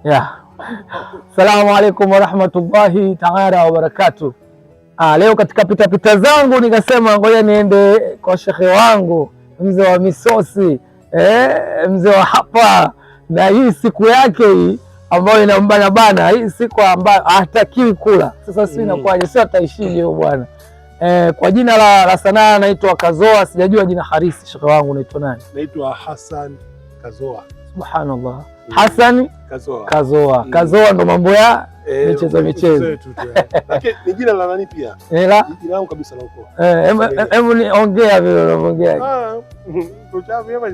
Yeah. Assalamu alaikum warahmatullahi taala wabarakatuh. Leo katika pitapita zangu nikasema ngoja niende kwa shekhe wangu mzee wa misosi, mzee wa hapa, na hii siku yake hii ambayo inambana bana, hii siku ambayo hatakiwi kula. Sasa si inakuwaje? Sio ataishije huyo bwana? Kwa jina la sanaa naitwa Kazoa, sijajua jina harisi. Shekhe wangu naitwa nani? Naitwa Hassan Kazoa. Subhanallah. Hassan Kazoa. Kazoa. Kazoa ndo mambo ya michezo. Lakini ni jina la nani pia? Jina langu kabisa la huko. Hebu niongea vile unavyoongea. Tuchavi hapa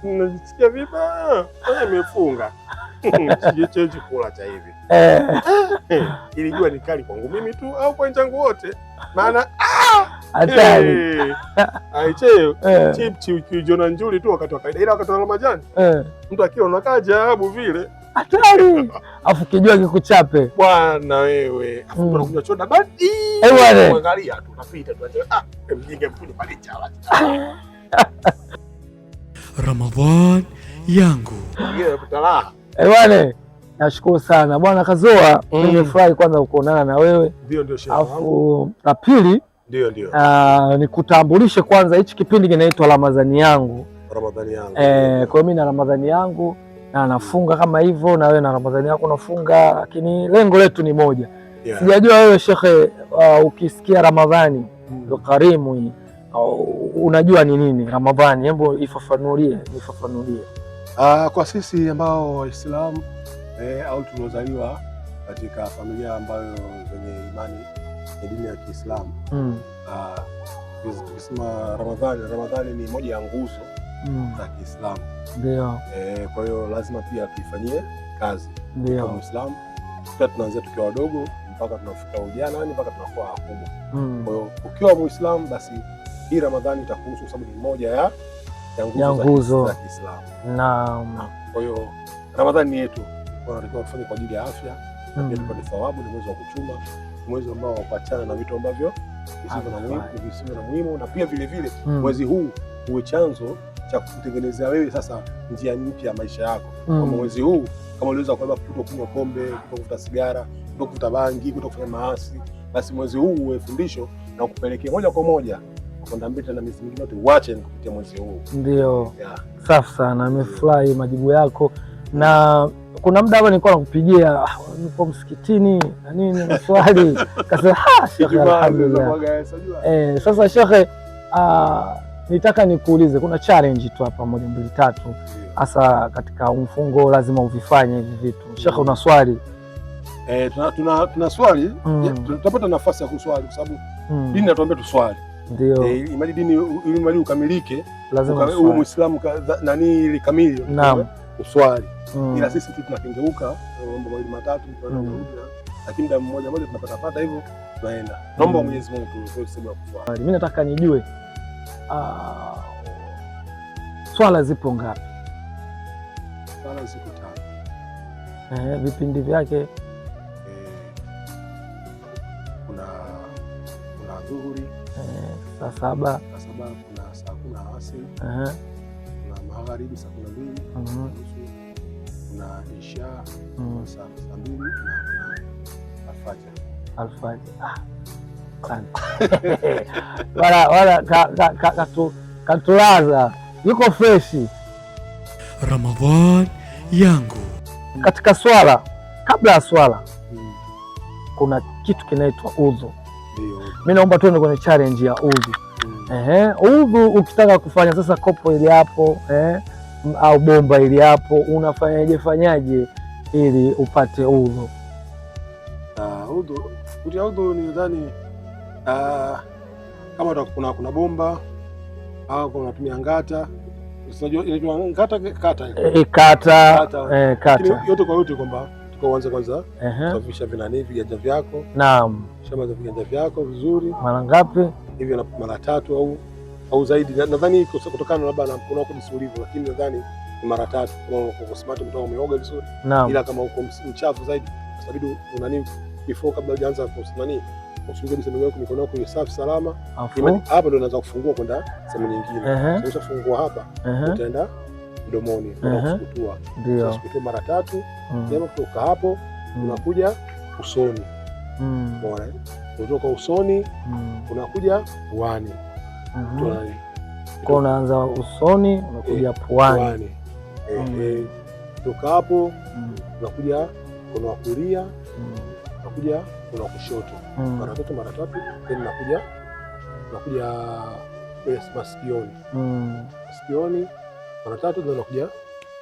nasikia vibaya. Sasa nimefunga. Sijecheje kula cha hivi. Ilijua ni kali kwangu mimi tu au kwa wenzangu wote. Maana hatari. Aicheo chip kijiona nzuri tu wakati wa kawaida, ila wakati wa Ramadhani mtu akila unakaa ajabu vile. Hatari. Afu kijua kikuchape. Bwana wewe. Afu tunakunywa choda badi. Bwana. Angalia tu tunapita tu. Mjinga mkunywa pale chala. Ramadhan yangu. Yeye kutala. Bwana. Nashukuru sana Bwana Kazoa. Nimefurahi kwanza kuonana na wewe. Ndio shehe wangu. Afu la pili ndio nikutambulishe kwanza, hichi kipindi kinaitwa Ramadhani yangu. Ramadhani yangu. Kwa hiyo mimi na Ramadhani yangu na nafunga kama hivyo, na wewe na Ramadhani yako unafunga, lakini lengo letu ni moja. Sijajua wewe shekhe, ukisikia Ramadhani ndo karimu hii, unajua ni nini Ramadhani? Hebu nifafanulie. Kwa sisi ambao Waislamu au tuliozaliwa katika familia ambayo zenye imani ya dini ya Kiislamu, tukisema Ramadhani ni moja ya nguzo za Kiislamu. Ndio. Kwa hiyo lazima pia tuifanyie kazi. Ndio. Kwa Muislamu pia tunaanzia tukiwa wadogo mpaka tunafika ujana, yani mpaka tunakuwa wakubwa. Kwa hiyo ukiwa Muislamu basi hii Ramadhani itakuhusu, sababu ni moja ya nguzo za Kiislamu. Naam. Kwa hiyo Ramadhani ni yetu. Tunatakiwa tufanye kwa ajili ya afya, na pia tupate thawabu. Ni mwezi wa kuchuma, mwezi ambao kuachana na vitu ambavyo visivyo na muhimu, na pia vile vile mwezi huu uwe chanzo cha kutengenezea wewe sasa njia mpya ya maisha yako. Kwa mwezi huu kama uliweza kunywa pombe, kuvuta sigara, kuvuta bangi, kufanya maasi, basi mwezi huu uwe fundisho na ukupelekea moja kwa moja kwenda mbele na miezi mingine yote uache kupitia mwezi huu. Ndio. Safi sana, nimefurahi majibu yako. Na kuna muda hapa nilikuwa nakupigia, nipo msikitini na nini maswali kasema shekhe, alhamdulillah. Sasa shekhe, nitaka nikuulize, kuna challenge tu hapa 1 2 3, hasa katika mfungo lazima uvifanye hivi vitu. Shekhe, una swali? Tuna swali, tutapata nafasi ya kuswali kwa sababu dini inatuambia tuswali. Ndio. Imani dini ili ukamilike lazima uwe Muislamu nani kamili. Naam. Uswali. Ila sisi tu tunakengeuka mambo mawili matatu lakini muda mmoja tunapata hivyo tunaenda. Naomba Mwenyezi Mungu tuwe sehemu ya kuswali. Mimi nataka nijue swala zipo ngapi? Swala ziko 5. Vipindi vyake kuna dhuhuri, saa 7, kuna saa 10 asili, kuna magharibi saa 12, kuna isha saa 2 na alfajiri. Wala katulaza yuko freshi. Ramadhan yangu. Katika swala, kabla ya swala kuna kitu kinaitwa udhu. Mimi naomba tuende kwenye challenge ya udhu. Udhu ukitaka kufanya sasa, kopo ili hapo au bomba ili hapo, unafanyaje ili upate udhu? Udhu ni nadhani kama kuna bomba au kama unatumia ngata, unajua inaitwa ngata kata. Yote kwa yote kwamba tukaanza kwanza kusafisha viganja vyako. Naam. Shamaza viganja vyako vizuri. Mara ngapi? Hivi mara 3 au zaidi. Nadhani kutokana labda na mkono wako jinsi ulivyo, lakini nadhani ni mara 3 kama uko smart, mtu umeoga vizuri. Ila kama uko mchafu zaidi, sababu unani before kabla hujaanza kusimani usiingie msemo wako, mikono yako safi salama. Hapa ndio unaanza kufungua kwenda sehemu nyingine. Ukishafungua hapa utaenda mdomoni kusukutua. Ndio. Kusukutua mara 3. Then kutoka hapo unakuja usoni. Bora. Kutoka usoni unakuja puani. Kwa unaanza usoni unakuja puani. Kutoka hapo unakuja mkono wa kulia, unakuja mkono wa kushoto. Mara 3 then unakuja masikioni. Masikioni mara 3 then unakuja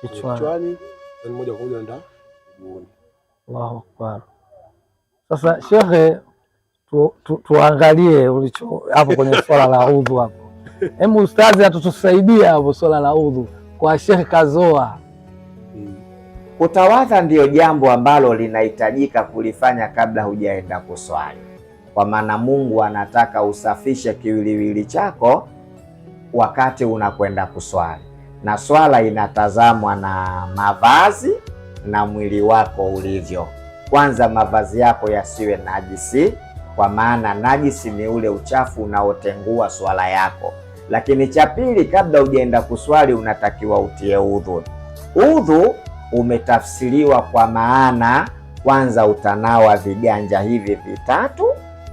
kichwani, then moja kwa moja unaenda mguuni. Allahu Akbar. Sasa Shekhe, tuangalie ulicho hapo kwenye swala la udhu hapo. Hebu ustazi atutusaidia hapo swala la udhu kwa Sheikh Kazoa. Kutawadha ndiyo jambo ambalo linahitajika kulifanya kabla hujaenda kuswali, kwa maana Mungu anataka usafishe kiwiliwili chako wakati unakwenda kuswali, na swala inatazamwa na mavazi na mwili wako ulivyo. Kwanza, mavazi yako yasiwe najisi, kwa maana najisi ni ule uchafu unaotengua swala yako. Lakini cha pili, kabla hujaenda kuswali unatakiwa utie udhu. Udhu umetafsiriwa kwa maana, kwanza utanawa viganja hivi vitatu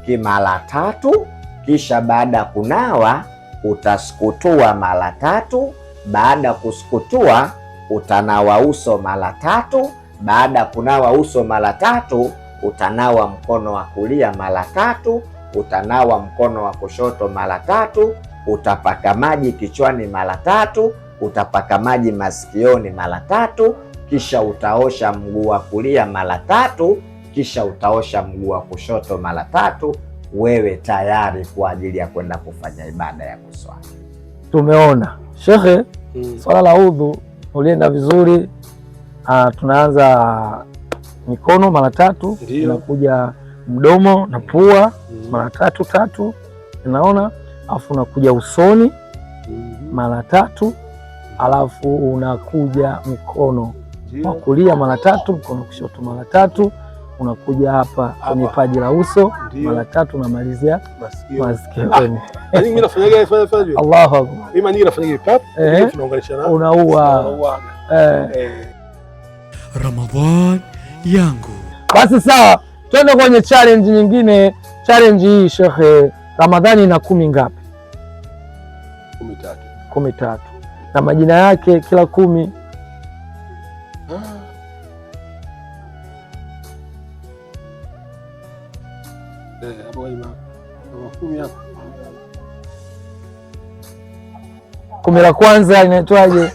kimara 3, kisha baada ya kunawa utasukutua mara 3, baada ya kusukutua utanawa uso mara 3, baada ya kunawa uso mara 3 utanawa mkono wa kulia mara 3, utanawa mkono wa kushoto mara 3, utapaka maji kichwani mara 3, utapaka maji masikioni mara 3, kisha utaosha mguu wa kulia mara 3, kisha utaosha mguu wa kushoto mara 3. Wewe tayari kwa ajili ya kwenda kufanya ibada ya kuswali. Tumeona Shekhe, swala la udhu ulienda vizuri. Tunaanza mikono mara 3, unakuja mdomo na pua mara 3, unaona, alafu unakuja usoni mara 3, alafu unakuja mkono wa kulia mara 3, mkono kushoto mara 3, unakuja hapa kwenye paji la uso mara 3, unamalizia masikioni. Mimi nafanyaga fanya. Allahu Akbar. Mimi nafanya hivi pap, tunaunganisha na unaua. Ramadhan yangu. Basi sawa, twende kwenye challenge nyingine. Challenge hii Shekhe, Ramadhani ina 10 ngapi? 13. Na majina yake kila 10 10 la kwanza inaitwaje?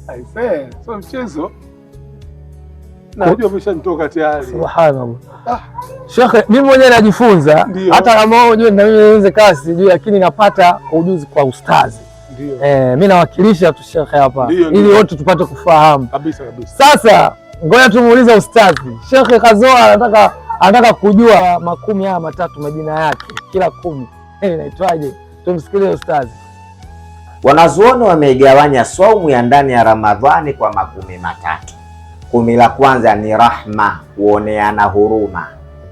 Aisee, sio mchezo. Najua umeshanitoka tayari. Subhanallah. Shekhe, mimi mwenyewe najifunza, hata kama wewe unajua na mimi nianze kazi sijui, lakini napata ujuzi kwa ustazi. Ndio. Mimi nawakilisha tu Shekhe hapa ili wote tupate kufahamu. Kabisa. Sasa ngoja tumuulize ustazi. Shekhe Kazoa anataka kujua 10 haya matatu majina yake kila 10 inaitwaje? Tumsikilize ustazi. Wanazuoni wameigawanya saumu ya ndani ya Ramadhani kwa 10 matatu. 10 la kwanza ni rahma, kuoneana huruma.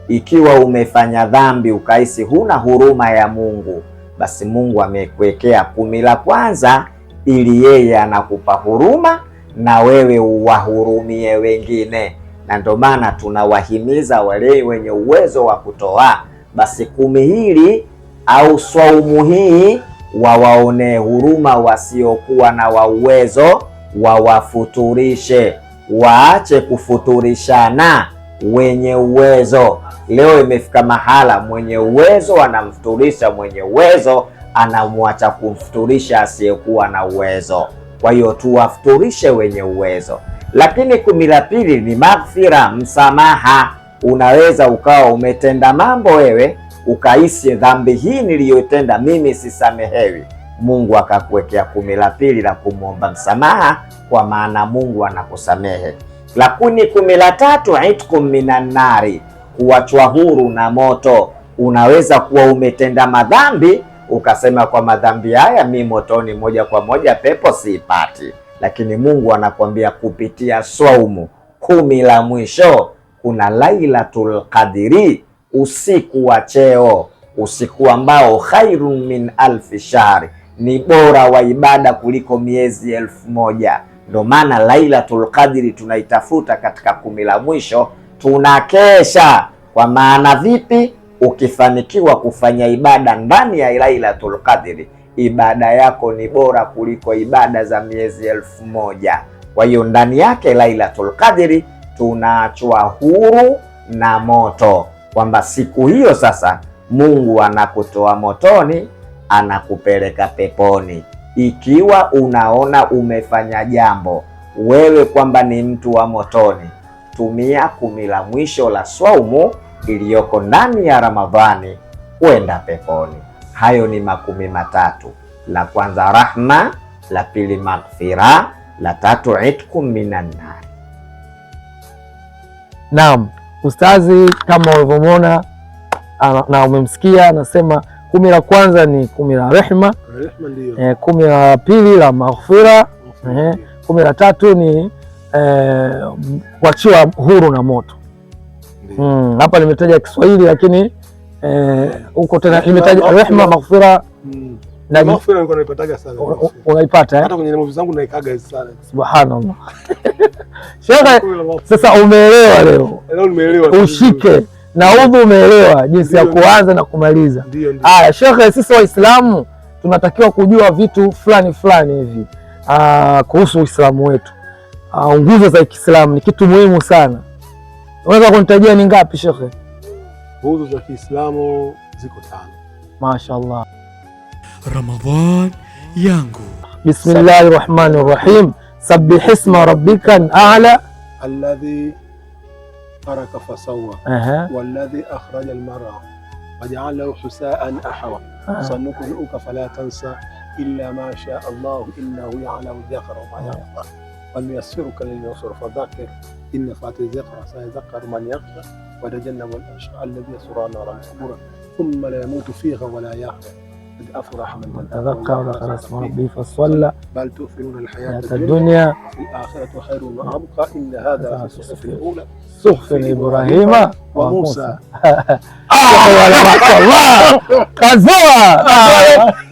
Ikiwa umefanya dhambi ukahisi huna huruma ya Mungu, basi Mungu amekuwekea 10 la kwanza ili yeye anakupa huruma na wewe uwahurumie wengine. Na ndio maana tunawahimiza wale wenye uwezo wa kutoa, basi 10 hili au saumu hii wawaonee huruma wasiokuwa na uwezo, wawafuturishe. Waache kufuturishana wenye uwezo. Leo imefika mahala mwenye uwezo anamfuturisha mwenye uwezo, anamwacha kumfuturisha asiyekuwa na uwezo. Kwa hiyo tuwafuturishe wenye uwezo. Lakini 10 la pili ni maghfira, msamaha. Unaweza ukawa umetenda mambo wewe ukahisi dhambi hii niliyotenda mimi sisamehewi, Mungu akakuwekea 10 la pili la kumwomba msamaha, kwa maana Mungu anakusamehe. Lakini 10 la tatu itkum minan nari, kuachwa huru na moto. Unaweza kuwa umetenda madhambi ukasema kwa madhambi haya mimi motoni moja kwa moja, pepo siipati, lakini Mungu anakuambia kupitia saumu 10 la mwisho kuna Lailatul Qadri, usiku wa cheo, usiku ambao khairun min alfi shahri, ni bora wa ibada kuliko miezi 1000. Ndio maana Lailatul Qadri tunaitafuta katika 10 la mwisho, tunakesha. Kwa maana vipi? Ukifanikiwa kufanya ibada ndani ya Lailatul Qadri, ibada yako ni bora kuliko ibada za miezi 1000. Kwa hiyo ndani yake Lailatul Qadri tunaachwa huru na moto, kwamba siku hiyo sasa Mungu anakutoa motoni, anakupeleka peponi. Ikiwa unaona umefanya jambo wewe kwamba ni mtu wa motoni, tumia 10 la mwisho la swaumu iliyoko ndani ya Ramadhani kwenda peponi. Hayo ni 10 matatu. La kwanza rahma, la pili maghfira, la tatu itkum minan nar. Naam, ustazi, kama ulivyomwona na umemsikia, anasema 10 la kwanza ni 10 la rehma, 10 la pili la maghfira, 10 la tatu ni kuachiwa huru na moto. Hapa nimetaja Kiswahili, lakini huko tena nimetaja rehma, maghfira na maghfira nilikuwa naipataga sana. Unaipata hata kwenye movie zangu naikaga sana. Subhanallah. Shekhe, sasa umeelewa leo? Leo nimeelewa. Ushike na udhu, umeelewa jinsi ya kuanza na kumaliza. Haya shekhe, sisi Waislamu tunatakiwa kujua vitu fulani fulani hivi kuhusu Uislamu wetu. Nguzo za Kiislamu ni kitu muhimu sana. Unaweza kunitajia ni ngapi shekhe? Nguzo za Kiislamu ziko 5. Mashaallah. Ramadhan yangu. Bismillahir Rahmanir Rahim. Sabbih isma rabbikal a'la alladhi haraka fasawwa walladhi akhraja al-mar'a waja'alahu husaan ahwa sanuqri'uka fala tansa illa ma sha'a Allah innahu ya'lamu al-jahra wa ma yakhfa ونيسرك لليسر فذكر إن نفعت الذكرى سيذكر من يخشى ويتجنب الأشقى الذي يصلى نارا كبرى ثم لا يموت فيها ولا يحيى قد أفلح من تذكر وذكر اسم ربه فصلى بل تؤثرون الحياة الدنيا وفي الآخرة خير وأبقى إن هذا في الصحف الأولى صحف إبراهيم وموسى. Allah kazoa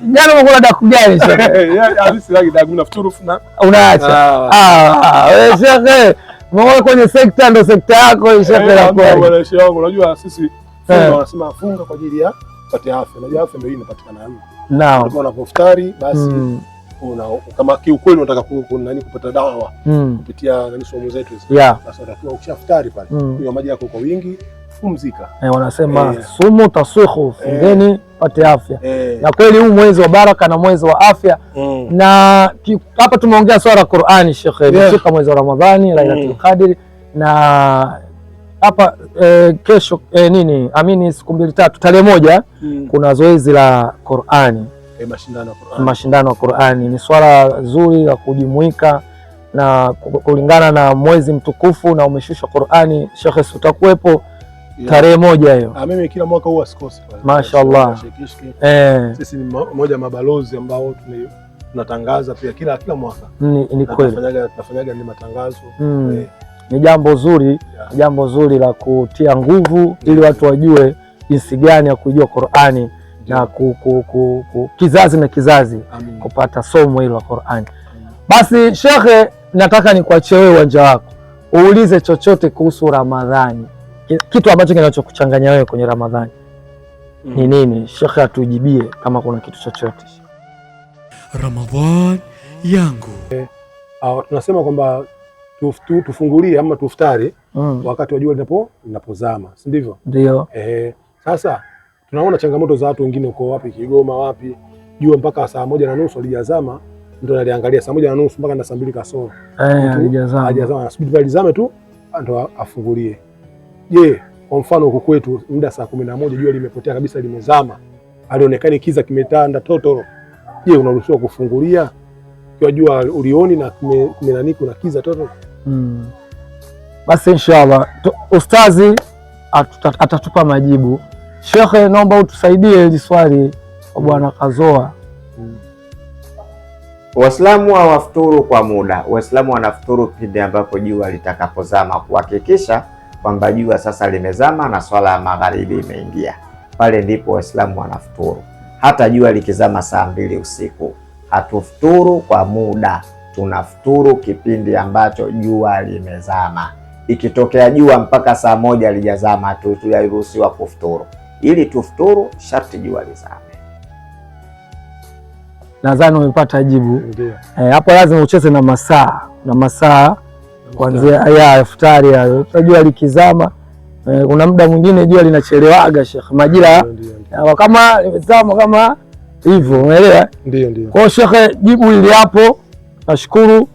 jana mko na kujali shekhe. Hadisi lagi dagu nafuturu na unaacha. Wewe shekhe, mbona kwenye sekta ndo sekta yako shekhe la kweli. Bwana shekhe wangu, unajua sisi wanasema funga kwa ajili ya kupata afya. Unajua afya ndio inapatikana hapo. Naam. Ndipo unapoftari basi kama kiukweli unataka kupata dawa kupitia somo zetu hizi. Basi unatakiwa ukishaftari pale kunywa maji yako kwa wingi, pumzika. Wanasema sumu tasihu, fungeni pate afya. Na kweli huu mwezi wa baraka na mwezi wa afya. Na hapa tumeongea swala la Qur'ani shekhe, katika mwezi wa Ramadhani, Lailatul Qadri, na hapa kesho siku 2-3 tarehe 1 kuna zoezi la Qur'ani. Mashindano ya Qur'ani ni swala zuri la kujumuika na kulingana na mwezi mtukufu na umeshushwa Qur'ani. Shekhe, utakuwepo tarehe 1 hiyo? Mimi kila mwaka huwa sikosi pale. Mashaallah. Sisi ni mmoja mabalozi ambao tunatangaza pia kila mwaka. Ni kweli. Tunafanyaga ni matangazo. Ni jambo zuri, jambo zuri la kutia nguvu ili watu wajue jinsi gani ya kujua Qur'ani na kizazi na kizazi kupata somo hilo la Qur'ani. Basi shekhe, nataka nikuachie wewe uwanja wako, uulize chochote kuhusu Ramadhani, kitu ambacho kinachokuchanganya wewe kwenye Ramadhani ni nini? Shekhe atujibie kama kuna kitu chochote. Ramadhan yangu. Tunasema kwamba tufungulie ama tuftari wakati wa jua linapozama, si ndivyo? Ndio. Sasa tunaona changamoto za watu wengine uko wapi, Kigoma wapi, jua mpaka saa 1:30 alijazama, ndio analiangalia saa 1:30 mpaka na saa 2 kasoro. Hajazama, anasubiri pale lizame tu ndio afungulie. Je, kwa mfano huko kwetu muda saa 11 jua limepotea kabisa, limezama, alionekana kiza kimetanda totoro. Je, unaruhusiwa kufungulia kwa jua ulioni na kumenaniku na kiza totoro? Basi inshallah ustazi atatupa majibu. Shekhe, naomba utusaidie hili swali kwa bwana Kazoa. Waislamu hawafuturu kwa muda. Waislamu wanafuturu pindi ambapo jua litakapozama, kuhakikisha kwamba jua sasa limezama na swala ya magharibi imeingia. Pale ndipo Waislamu wanafuturu. hata jua likizama saa 2 usiku hatufuturu kwa muda, tunafuturu kipindi ambacho jua limezama. Ikitokea jua mpaka saa 1 lijazama, tuyaruhusiwa kufuturu. Ili tufuturu sharti jua lizame. Nadhani umepata jibu. Hapo lazima ucheze na masaa kuanzia ya iftari hayo. Jua likizama, kuna muda mwingine jua linachelewaga Sheikh, majira kama limezama kama hivyo, unaelewa? Ndio. Kwa Sheikh, jibu hili hapo, nashukuru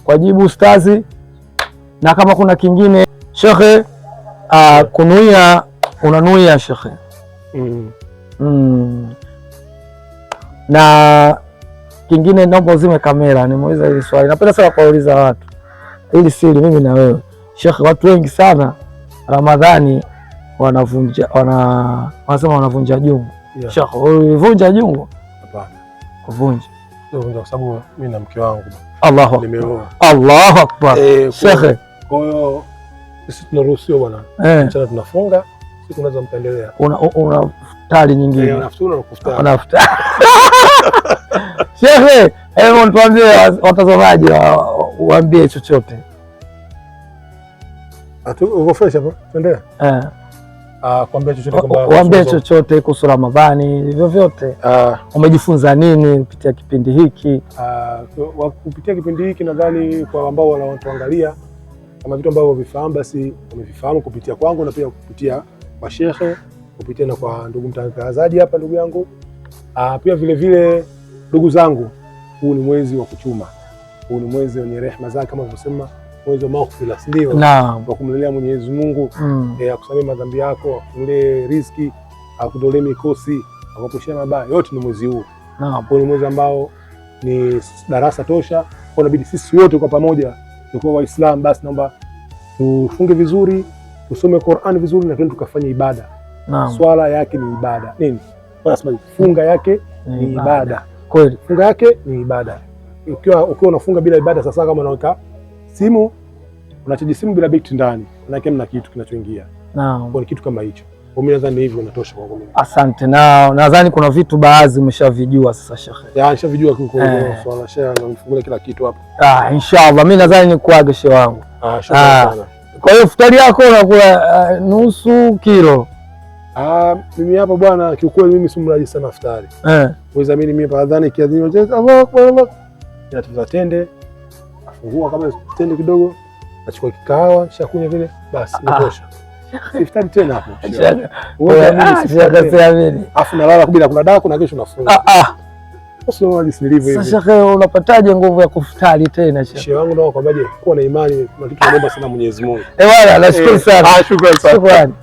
kwa jibu ustazi. Na kama kuna kingine Sheikh, kunuia, unanuia Sheikh? Na kingine, naomba uzime kamera, nimeuliza hili swali. Napenda sana kuuliza watu hili siri, mimi na wewe Sheikh. Watu wengi sana Ramadhani wanasema wanavunja jungu. Sheikh, ulivunja jungu? Hapana. Kuvunja kwa sababu mimi na mke wangu Allahu Akbar. Nimeoa. Allahu Akbar. Sheikh, kwa hiyo sisi tunaruhusiwa bwana. Mchana tunafunga, siku tunaweza mpendelea. Una futari nyingine. Unafuturu na kufutari. Unafutari. Sheikh, hebu tuambie watazamaji, waambie chochote. Uko fresh hapo? Tuendelea. Kuambia chochote kwamba waambie chochote kuhusu Ramadhani, vyovyote. Umejifunza nini kupitia kipindi hiki? Kupitia kipindi hiki nadhani kwa ambao wanatuangalia, kama vitu ambavyo vifahamu basi wamevifahamu kupitia kwangu, na pia kupitia kwa shekhe, kupitia na kwa ndugu mtangazaji hapa, ndugu yangu. Pia vile vile ndugu zangu, huu ni mwezi wa kuchuma. Huu ni mwezi wenye rehema zake, kama tulivyosema, mwezi wa maghfira, ndio wa kumlilia Mwenyezi Mungu, akusamehe madhambi yako, akufungulie riziki, akutolee mikosi, akuepushie mabaya. Yote ni mwezi huu. Kwa ni mwezi ambao ni darasa tosha, kwa inabidi sisi wote kwa pamoja tukiwa Waislamu, basi naomba tufunge vizuri, tusome Qur'an vizuri, na twende tukafanye ibada. Swala yake ni ibada. Nini? Nasema funga yake ni ibada. Kweli. Funga yake ni ibada. Ukiwa unafunga bila ibada, sasa kama unaweka simu, unachaji simu bila betri ndani, manake mna kitu kinachoingia. Kwa kitu kama hicho. Kwa mimi nadhani hivyo inatosha kwa mimi. Asante. Na nadhani kuna vitu baadhi umeshavijua sasa Sheikh. Nishavijua kwa swala Sheikh, na mfungulie kila kitu hapo. Inshallah mimi nadhani nikuage Sheikh wangu. Shukrani sana. Kwa hiyo futari yako unakula nusu kilo? Mimi hapa bwana, kiukweli mimi si mlaji sana futari. Uweza mimi baadhani kiadhini Allahu Akbar, Allah. Ninatuza tende, afungua kama tende kidogo, nachukua kikahawa, shakunya vile, basi inatosha. Iftari tena hapo. Afu nalala bila kuna dawa, kuna kesho nafunga. Sio nilivyo hivi. Sasa Sheikh, unapataje nguvu ya kufutari tena Sheikh? Sheikh wangu nao kwambaje, kuwa na imani, kuna kitu naomba sana Mwenyezi Mungu. Bwana, nashukuru sana. Shukrani sana. Shukrani.